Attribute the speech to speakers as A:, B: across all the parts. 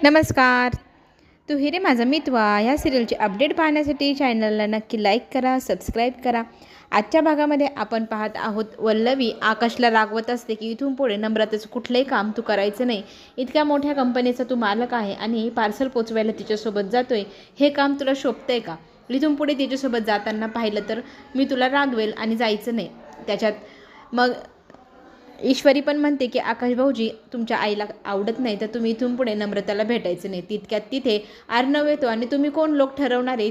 A: नमस्कार. तू हिरे माझा मितवा ह्या सिरियलची अपडेट पाहण्यासाठी चॅनलला नक्की लाईक करा, सबस्क्राईब करा. आजच्या भागामध्ये आपण पाहत आहोत वल्लवी आकाशला रागवत असते की इथून पुढे नम्रतेचं कुठलंही काम तू करायचं नाही. इतक्या मोठ्या कंपनीचा तू मालक आहे आणि पार्सल पोचवायला तिच्यासोबत जातोय, हे काम तुला शोभतंय का? इथून पुढे तिच्यासोबत जाताना पाहिलं तर मी तुला रागवेल आणि जायचं नाही. त्याच्यात मग ईश्वरी पण म्हणते की आकाश भाऊजी तुमच्या आईला आवडत नाही तर तुम्ही इथून पुढे नम्रताला भेटायचं नाही. तितक्यात तिथे अर्णव येतो आणि तुम्ही कोण लोक ठरवणार आहे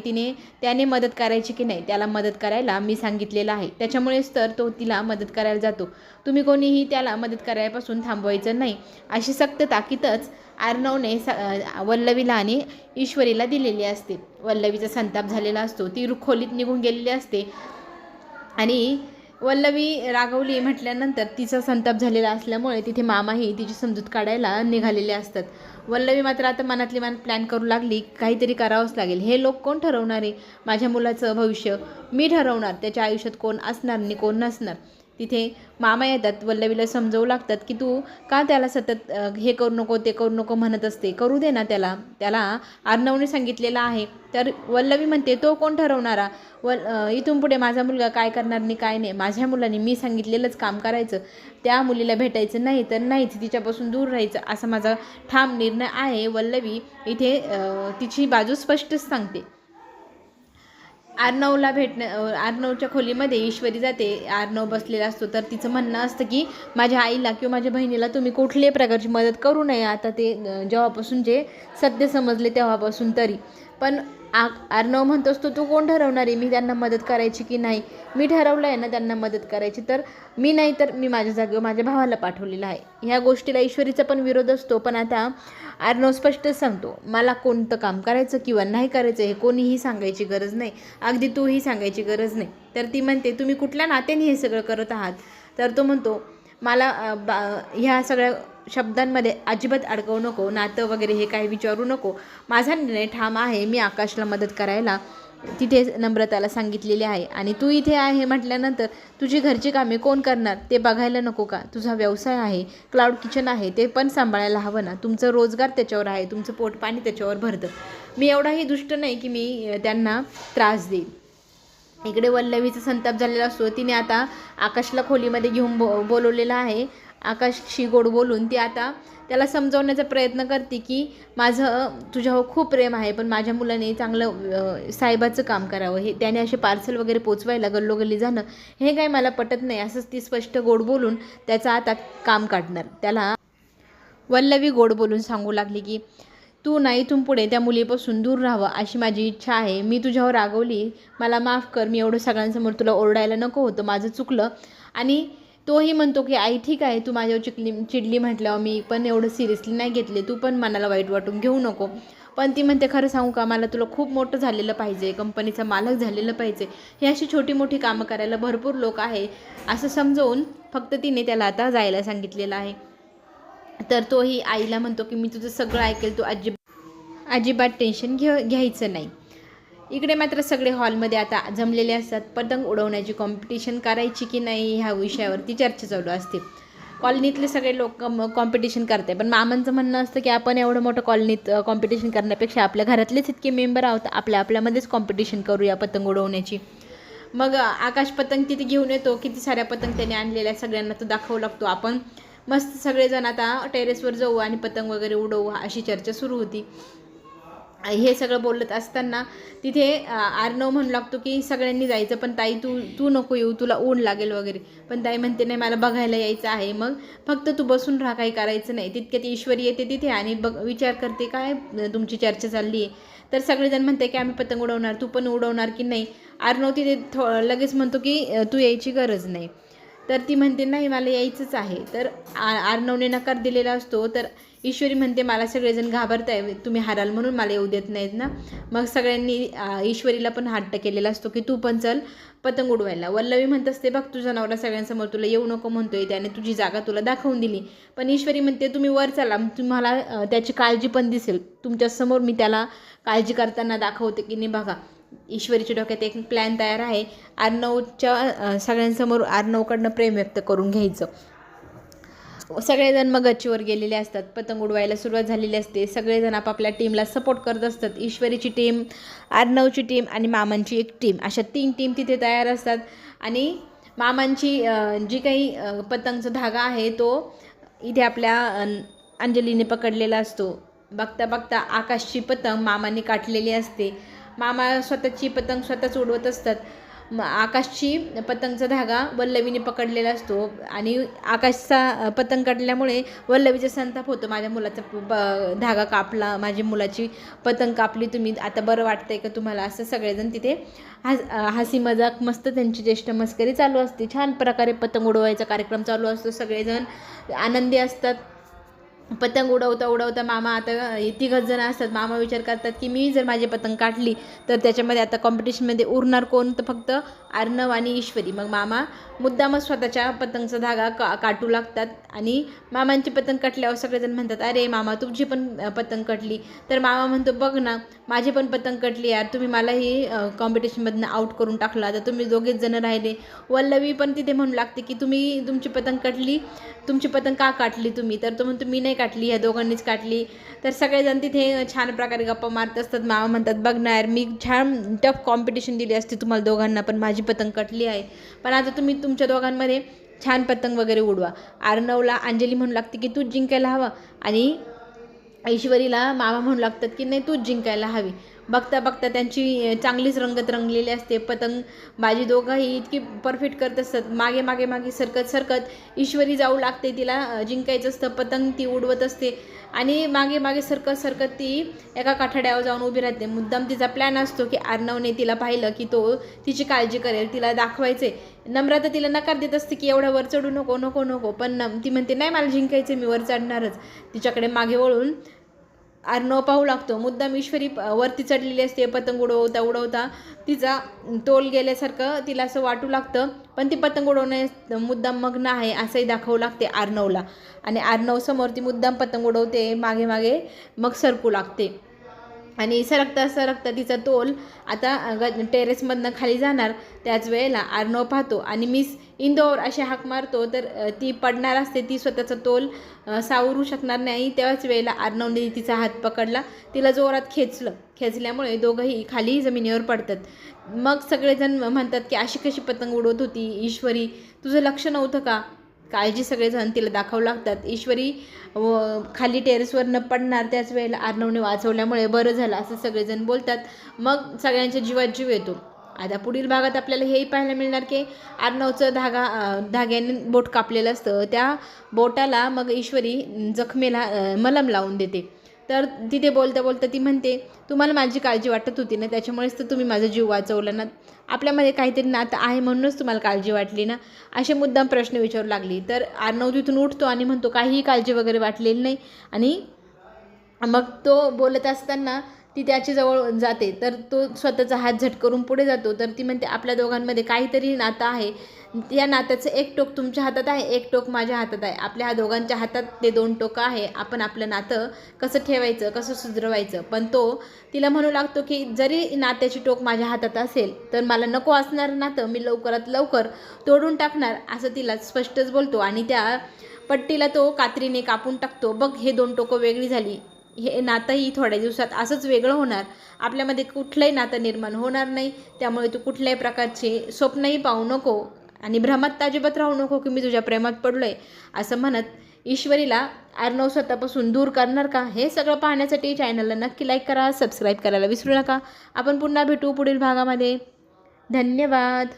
A: त्याने मदत करायची की नाही, त्याला मदत करायला मी सांगितलेलं आहे, त्याच्यामुळेच तर तो तिला मदत करायला जातो. तुम्ही कोणीही त्याला मदत करायपासून थांबवायचं नाही, अशी सक्त ताकीदच अर्णवने वल्लवीला आणि ईश्वरीला दिलेली असते. वल्लवीचा संताप झालेला असतो, ती खोलीत निघून गेलेली असते आणि वल्लवी रागवली म्हटल्यानंतर तिचा संताप झालेला असल्यामुळे तिथे मामाही तिची समजूत काढायला निघालेले असतात. वल्लवी मात्र आता मनातली मनात प्लॅन करू लागली, काहीतरी करावंच लागेल. हे लोक कोण ठरवणार आहे माझ्या मुलाचं भविष्य? मी ठरवणार, त्याच्या आयुष्यात कोण असणार आणि कोण नसणार. तिथे मामा येतात, वल्लवीला समजवू लागतात की तू का त्याला सतत हे करू नको ते करू नको म्हणत असते, करू दे ना त्याला अर्णवने सांगितलेलं आहे. तर वल्लवी म्हणते तो कोण ठरवणारा? इथून पुढे माझा मुलगा काय करणार नाही काय नाही, माझ्या मुलाने मी सांगितलेलंच काम करायचं, त्या मुलीला भेटायचं नाही तर नाहीच, तिच्यापासून दूर राहायचं, असा माझा ठाम निर्णय आहे. वल्लवी इथे तिची बाजू स्पष्टच सांगते. अर्णवच्या खोलीमध्ये ईश्वरी जाते. अर्णव बसलेला असतो तर तिचं म्हणणं असतं की माझ्या आईला किंवा माझ्या बहिणीला तुम्ही कुठल्याही प्रकारची मदत करू नये. आता ते जेव्हापासून जे सत्य समजले तेव्हापासून तरी पण अर्णव म्हणतो असतो तू कोण ठरवणार आहे मी त्यांना मदत करायची की नाही? मी ठरवलं आहे ना त्यांना मदत करायची, तर मी नाही तर मी माझ्या जागेवर माझ्या भावाला पाठवलेलं आहे. ह्या गोष्टीला ईश्वरीचा पण विरोध असतो, पण आता अर्णव स्पष्टच सांगतो मला कोणतं काम करायचं किंवा नाही करायचं हे कोणीही सांगायची गरज नाही, अगदी तूही सांगायची गरज नाही. तर ती म्हणते तुम्ही कुठल्या नात्याने हे सगळं करत आहात? तर तो म्हणतो मला ह्या सगळ्या शब्दांमध्ये अजिबात अडकवू नको, नातं वगैरे हे काही विचारू नको. माझा निर्णय ठाम आहे, मी आकाशला मदत करायला तिथे नम्रताला सांगितलेली आहे आणि तू इथे आहे म्हटल्यानंतर तुझी घरची कामे कोण करणार ते बघायला नको का? तुझा व्यवसाय आहे, क्लाउड किचन आहे, ते पण सांभाळायला हवं ना. तुमचं रोजगार त्याच्यावर आहे, तुमचं पोटपाणी त्याच्यावर भरतं. मी एवढाही दुष्ट नाही की मी त्यांना त्रास देईन. इकडे वल्लवीचा संताप झालेला असतो, तिने आता आकाशला खोलीमध्ये घेऊन बोलवलेलं आहे. आकाशशी गोड बोलून ती आता त्याला समजवण्याचा प्रयत्न करते की माझं तुझ्यावर खूप प्रेम आहे, पण माझ्या मुलाने चांगलं साहेबाचं काम करावं, हे त्याने असे पार्सल वगैरे पोचवायला गल्लोगल्ली जाणं हे काही मला पटत नाही, असंच ती स्पष्ट गोड बोलून त्याचं आता काम काढणार. त्याला वल्लवी गोड बोलून सांगू लागली की तू नाही इथून पुढे त्या मुलीपासून दूर राहावं अशी माझी इच्छा आहे. मी तुझ्यावर रागवली, मला माफ कर, मी एवढं सगळ्यांसमोर तुला ओरडायला नको होतं, माझं चुकलं. आणि तोही म्हणतो की आई ठीक आहे, तू माझ्यावर चिडली म्हटल्यावर मी पण एवढं सिरियसली नाही घेतले, तू पण मनाला वाईट वाटून घेऊ नको. पण ती म्हणते खरं सांगू का, मला तुला खूप मोठं झालेलं पाहिजे, कंपनीचा मालक झालेलं पाहिजे, हे अशी छोटी मोठी कामं करायला भरपूर लोक आहे असं समजवून फक्त तिने त्याला आता जायला सांगितलेलं आहे. तर तोही आईला म्हणतो की मी तुझं सगळं ऐकेल, तू अजिबात टेन्शन घ्यायचं नाही. इकडे मात्र सगळे हॉलमध्ये आता जमलेले असतात. पतंग उडवण्याची कॉम्पिटिशन करायची की नाही ह्या विषयावरती चर्चा चालू असते. कॉलनीतले सगळे लोक कॉम्पिटिशन करते, पण मामांचं म्हणणं असतं की आपण एवढं मोठं कॉलनीत कॉम्पिटिशन करण्यापेक्षा आपल्या घरातलेच इतके मेंबर आहोत, आपल्यामध्येच कॉम्पिटिशन करूया पतंग उडवण्याची. मग आकाश पतंग तिथे घेऊन येतो, किती साऱ्या पतंग त्याने आणलेल्या सगळ्यांना तो दाखवू लागतो. आपण मस्त सगळेजण आता टेरेसवर जाऊ आणि पतंग वगैरे उडवू अशी चर्चा सुरू होती. हे सगळं बोलत असताना तिथे अर्णव म्हणू लागतो की सगळ्यांनी जायचं, पण ताई तू नको येऊ, तुला ऊन लागेल वगैरे. पण ताई म्हणते नाही मला बघायला यायचं आहे, मग फक्त तू बसून राहा, काही करायचं नाही. तितक्यात ईश्वरी येते तिथे आणि विचार करते काय तुमची चर्चा चालली आहे. तर सगळेजण म्हणते की आम्ही पतंग उडवणार, तू पण उडवणार की नाही? अर्णव तिथे लगेच म्हणतो की तू यायची गरज नाही. तर ती म्हणते नाही मला यायचंच आहे. तर अर्णवने नकार दिलेला असतो. तर ईश्वरी म्हणते मला सगळेजण घाबरताय, तुम्ही हाराल म्हणून मला येऊ देत नाहीत ना. मग सगळ्यांनी ईश्वरीला पण हट्ट केलेला असतो की तू पण चल पतंग उडवायला. वल्लवी म्हणत असते बघ तुझा नवरा सगळ्यांसमोर तुला येऊ नको म्हणतोय, त्याने तुझी जागा तुला दाखवून दिली. पण ईश्वरी म्हणते तुम्ही वर चला, तुम्हाला त्याची काळजी पण दिसेल, तुमच्यासमोर मी त्याला काळजी करताना दाखवते की नाही बघा. ईश्वरीच्या डोक्यात एक प्लॅन तयार आहे, अर्णवच्या सगळ्यांसमोर अर्णवकडनं प्रेम व्यक्त करून घ्यायचं. सगळेजण मग गच्चीवर गेलेले असतात, पतंग उडवायला सुरुवात झालेली असते. सगळेजण आपापल्या टीमला सपोर्ट करत असतात. ईश्वरीची टीम, आर्नवची टीम आणि मामांची एक टीम, अशा 3 टीम तिथे तयार असतात. आणि मामांची जी काही पतंगचा धागा आहे तो इथे आपल्या अंजलीने पकडलेला असतो. बघता बघता आकाशची पतंग मामाने काटलेली असते. मामा स्वतःची पतंग स्वतःच उडवत असतात. आकाशची पतंगचा धागा वल्लवीने पकडलेला असतो आणि आकाशचा पतंग काटल्यामुळे वल्लवीचा संताप होतो. माझ्या मुलाचा धागा कापला, माझी मुलाची पतंग कापली तुम्ही, आता बरं वाटतंय का तुम्हाला, असं सगळेजण तिथे हसी मजाक मस्त त्यांची ज्येष्ठ मस्करी चालू असते. छान प्रकारे पतंग उडवायचा कार्यक्रम चालू असतो. सगळेजण आनंदी असतात. पतंग उडवता उडवता मामा, आता 3 जण असतात, मामा विचार करतात की मी जर माझी पतंग काढली तर त्याच्यामध्ये आता कॉम्पिटिशनमध्ये उरणार कोण, तर फक्त आर्नव आणि ईश्वरी. मग मामा मुद्दामच स्वतःच्या पतंगचा धागा काटू लागतात आणि मामांची पतंग कटल्यावर सगळेजण म्हणतात अरे मामा तुमची पण पतंग कटली. तर मामा म्हणतो बघ ना माझी पण पतंग कटली यार, तुम्ही मलाही कॉम्पिटिशनमधनं आउट करून टाकला, तर तुम्ही 2घेच जण राहिले. वल्लवी पण तिथे म्हणू लागते की तुमची पतंग कटली, तुमची पतंग का काटली तुम्ही, तर तो म्हणतो मी नाही काटली, ह्या दोघांनीच काटली. तर सगळेजण तिथे छान प्रकारे गप्पा मारत असतात. मामा म्हणतात बघ ना यार, मी छान टफ कॉम्पिटिशन दिली असते तुम्हाला दोघांना, पण माझी पतंग कटली आहे. पण आता तुम्ही तुमच्या दोघांमध्ये छान पतंग वगैरे उडवा. आर्नवला अंजली म्हणू लागते की तूच जिंकायला हवा आणि ईश्वरीला मामा म्हणू लागतात की नाही तूच जिंकायला हवी. बघता बघता त्यांची चांगलीच रंगत रंगलेली असते. पतंग बाजी दोघंही इतकी परफेक्ट करत असतात. मागे मागे मागे सरकत सरकत ईश्वरी जाऊ लागते, तिला जिंकायचं असतं. पतंग ती उडवत असते आणि मागे मागे सरकत सरकत ती एका काठाड्यावर जाऊन उभी राहते. मुद्दाम तिचा प्लॅन असतो की आर्नवने तिला पाहिलं की तो तिची काळजी करेल, तिला दाखवायचे. नम्रता तिला नकार देत असते की एवढ्या वर चढू नको नको नको, पण ती म्हणते नाही मला जिंकायचं, मी वर चढणारच. तिच्याकडे मागे वळून आर्नव पाहू लागतो. मुद्दाम ईश्वरी वरती चढलेली असते. पतंग उडवता उडवता तिचा तोल गेल्यासारखं तिला असं वाटू लागतं, पण ती पतंग उडवण्यास मुद्दाम मग्न आहे असंही दाखवू लागते आर्नवला. आणि आर्नव समोर ती मुद्दाम पतंग उडवते, मागे मागे मग सरकू लागते. आणि सरकता सरकता तिचा तोल आता टेरेसमधनं खाली जाणार. त्याच वेळेला आर्नव पाहतो आणि मिस इंदोर अशी हाक मारतो, तर ती पडणार असते. ती स्वतःचा तोल सावरू शकणार नाही. त्याच वेळेला आर्नवने तिचा हात पकडला, तिला जोरात खेचल्यामुळे दोघंही खाली जमिनीवर पडतात. मग सगळेजण म्हणतात की अशी कशी पतंग उडवत होती ईश्वरी, तुझं लक्ष नव्हतं का. काळजी सगळेजण तिला दाखवू लागतात. ईश्वरी खाली टेरेसवर न पडणार त्याच वेळेला आर्नवने वाचवल्यामुळे बरं झालं असं सगळेजण बोलतात. मग सगळ्यांच्या जीवात जीव येतो. आता पुढील भागात आपल्याला हेही पाहायला मिळणार की आर्नवचं धाग्याने बोट कापलेलं असतं. त्या बोटाला मग ईश्वरी जखमेला मलम लावून देते. तर तिथे बोलता बोलता ती म्हणते तुम्हाला माझी काळजी वाटत होती ना, त्याच्यामुळेच तर तुम्ही माझा जीव वाचवला ना, आपल्यामध्ये काहीतरी नातं आहे म्हणूनच तुम्हाला काळजी वाटली ना, असे मुद्दाम प्रश्न विचारू लागली. तर आर्नव तिथून उठतो आणि म्हणतो काहीही काळजी वगैरे वाटलेली नाही. आणि मग तो बोलत असताना ती त्याच्याजवळ जाते, तर तो स्वतःचा हात झटकरून पुढे जातो. तर ती म्हणते आपल्या दोघांमध्ये काहीतरी नातं आहे, या नात्याचं एक टोक तुमच्या हातात आहे, एक टोक माझ्या हातात आहे. आपल्या दोघांच्या हातात ते 2 टोकं आहे. आपण आपलं नातं कसं ठेवायचं, कसं सुधरवायचं. पण तो तिला म्हणू लागतो की जरी नात्याची टोक माझ्या हातात असेल तर मला नको असणारं नातं मी लवकरात लवकर तोडून टाकणार, असं तिला स्पष्टच बोलतो. आणि त्या पट्टीला तो कात्रीने कापून टाकतो. बघ हे 2 टोकं वेगळी झाली, हे नातंही थोड्या दिवसात असंच वेगळं होणार, आपल्यामध्ये कुठलंही नातं निर्माण होणार नाही. त्यामुळे तू कुठल्याही प्रकारचे स्वप्नही पाहू नको आणि भ्रमात अजिबात राहू नको की मी तुझ्या प्रेमात पडलोय, असं म्हणत ईश्वरीला आर्नव स्वतःपासून दूर करणार का, हे सगळं पाहण्यासाठी चॅनलला नक्की लाईक करा, सबस्क्राईब करायला विसरू नका. आपण पुन्हा भेटू पुढील भागामध्ये. धन्यवाद.